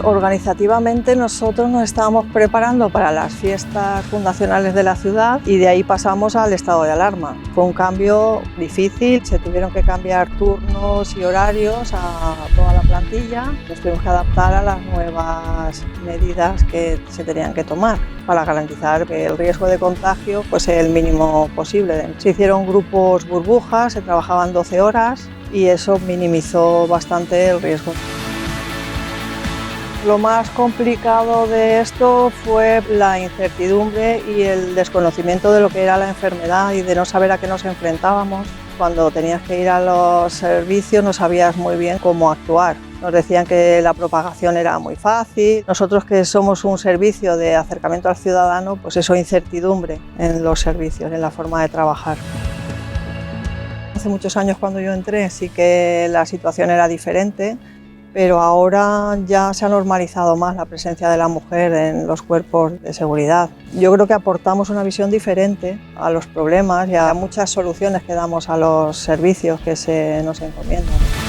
Organizativamente nosotros nos estábamos preparando para las fiestas fundacionales de la ciudad y de ahí pasamos al estado de alarma. Fue un cambio difícil, se tuvieron que cambiar turnos y horarios a toda la plantilla. Nos tuvimos que adaptar a las nuevas medidas que se tenían que tomar para garantizar que el riesgo de contagio fuese el mínimo posible. Se hicieron grupos burbujas, se trabajaban 12 horas y eso minimizó bastante el riesgo. Lo más complicado de esto fue la incertidumbre y el desconocimiento de lo que era la enfermedad y de no saber a qué nos enfrentábamos. Cuando tenías que ir a los servicios no sabías muy bien cómo actuar. Nos decían que la propagación era muy fácil. Nosotros, que somos un servicio de acercamiento al ciudadano, pues eso, incertidumbre en los servicios, en la forma de trabajar. Hace muchos años, cuando yo entré, sí que la situación era diferente, pero ahora ya se ha normalizado más la presencia de la mujer en los cuerpos de seguridad. Yo creo que aportamos una visión diferente a los problemas y a muchas soluciones que damos a los servicios que se nos encomiendan.